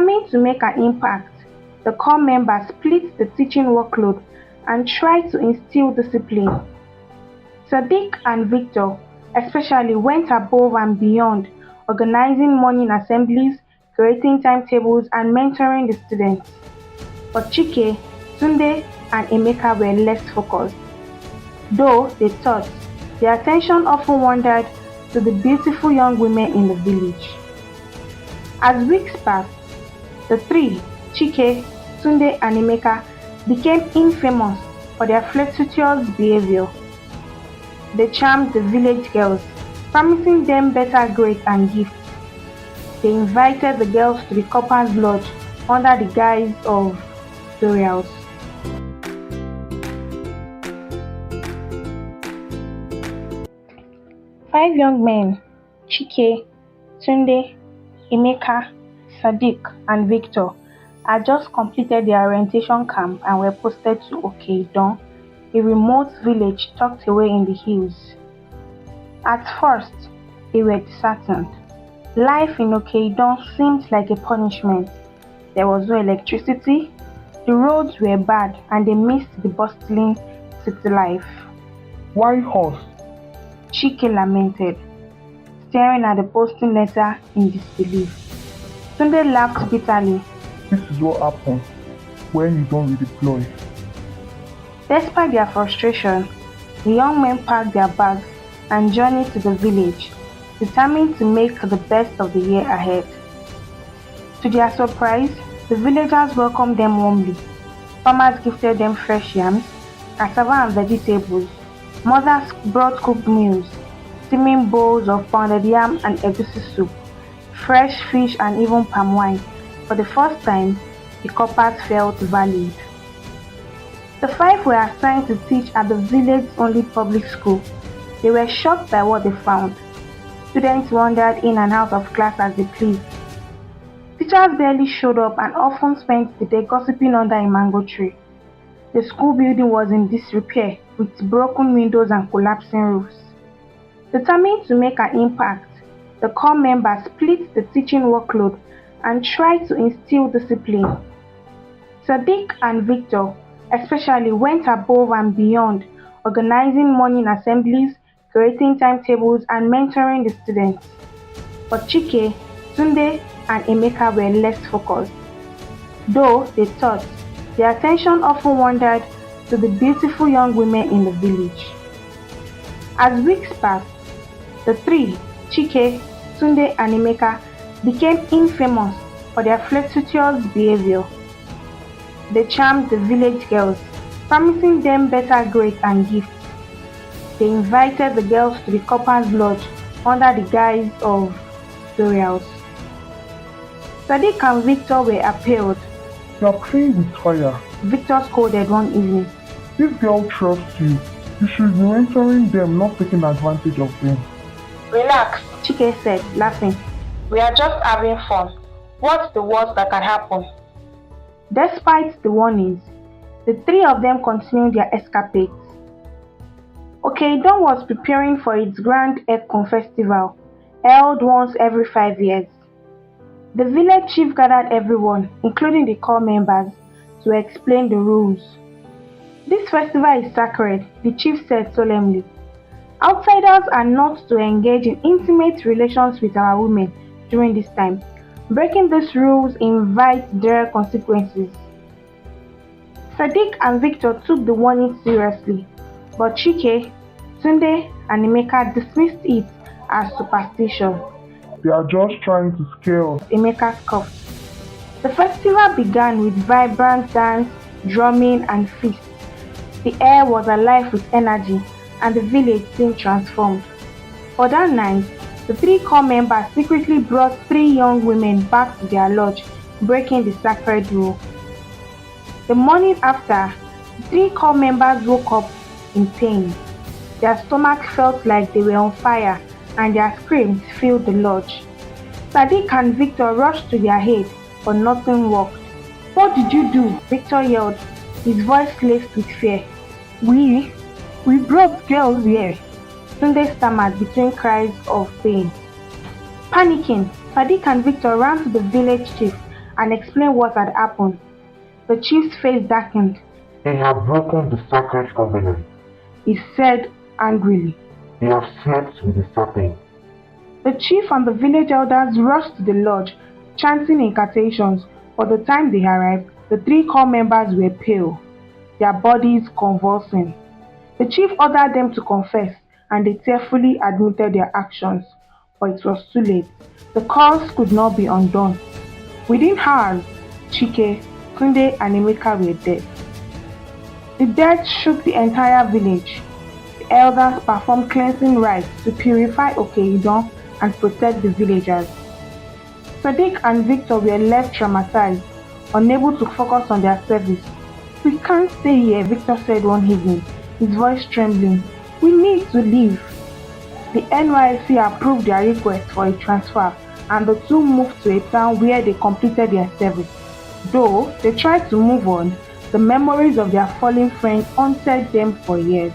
Determined to make an impact, the corps members split the teaching workload and tried to instill discipline. Sadiq and Victor especially went above and beyond, organizing morning assemblies, creating timetables, and mentoring the students. But Chike, Tunde, and Emeka were less focused. Though they taught, their attention often wandered to the beautiful young women in the village. As weeks passed, the three, Chike, Tunde, and Emeka, became infamous for their flirtatious behavior. They charmed the village girls, promising them better grades and gifts. They invited the girls to the corp's lodge under the guise of burials. Five young men, Chike, Tunde, Emeka, Sadiq, and Victor, had just completed their orientation camp and were posted to Okeidon, a remote village tucked away in the hills. At first, they were disheartened. Life in Okeidon seemed like a punishment. There was no electricity, the roads were bad, and they missed the bustling city life. Why us? Chike lamented, staring at the posting letter in disbelief. Tunde laughed bitterly. This is what happens when you don't redeploy. Despite their frustration, the young men packed their bags and journeyed to the village, determined to make the best of the year ahead. To their surprise, the villagers welcomed them warmly. Farmers gifted them fresh yams, cassava and vegetables. Mothers brought cooked meals, steaming bowls of pounded yam and egusi soup, fresh fish and even palm wine. For the first time, the corpers felt valued. The five were assigned to teach at the village's only public school. They were shocked by what they found. Students wandered in and out of class as they pleased. Teachers barely showed up and often spent the day gossiping under a mango tree. The school building was in disrepair, with broken windows and collapsing roofs. Determined to make an impact, the corps members split the teaching workload and tried to instill discipline. Sadiq and Victor especially went above and beyond, organizing morning assemblies, creating timetables, and mentoring the students. But Chike, Tunde, and Emeka were less focused. Though they taught, their attention often wandered to the beautiful young women in the village. As weeks passed, the three, Chike, Tunde, and Emeka, became infamous for their flirtatious behavior. They charmed the village girls, promising them better grades and gifts. They invited the girls to the corp's lodge under the guise of burials. Sadiq and Victor were appalled. You are playing with fire. Victor scolded one evening. This girl trusts you. You should be mentoring them, not taking advantage of them. Relax, Chike said, laughing. We are just having fun. What's the worst that can happen? Despite the warnings, the three of them continued their escapades. Okeidon was preparing for its grand Ekun festival, held once every 5 years. The village chief gathered everyone, including the corps members, to explain the rules. This festival is sacred, the chief said solemnly. Outsiders are not to engage in intimate relations with our women during this time. Breaking these rules invites dire consequences. Sadiq and Victor took the warning seriously, but Chike, Tunde, and Emeka dismissed it as superstition. They are just trying to scare us. Emeka scoffed. The festival began with vibrant dance, drumming, and feasts. The air was alive with energy, and the village seemed transformed. For that night, the three corps members secretly brought 3 young women back to their lodge, breaking the sacred rule. The morning after, the 3 corps members woke up in pain. Their stomachs felt like they were on fire, and their screams filled the lodge. Sadiq and Victor rushed to their aid, but nothing worked. What did you do? Victor yelled, his voice laced with fear. We brought girls here. Tunde stammered between cries of pain. Panicking, Sadiq and Victor ran to the village chief and explained what had happened. The chief's face darkened. They have broken the sacred covenant. He said angrily. They have slept with the serpent. The chief and the village elders rushed to the lodge, chanting incantations. By the time they arrived, the 3 core members were pale, their bodies convulsing. The chief ordered them to confess, and they tearfully admitted their actions. But it was too late. The curse could not be undone. Within hours, Chike, Tunde, and Emeka were dead. The death shook the entire village. The elders performed cleansing rites to purify Okeidon and protect the villagers. Sadiq and Victor were left traumatized, unable to focus on their service. "We can't stay here," Victor said one evening, his voice trembling. "We need to leave." The NYSC approved their request for a transfer, and the two moved to a town where they completed their service. Though they tried to move on, the memories of their fallen friend haunted them for years.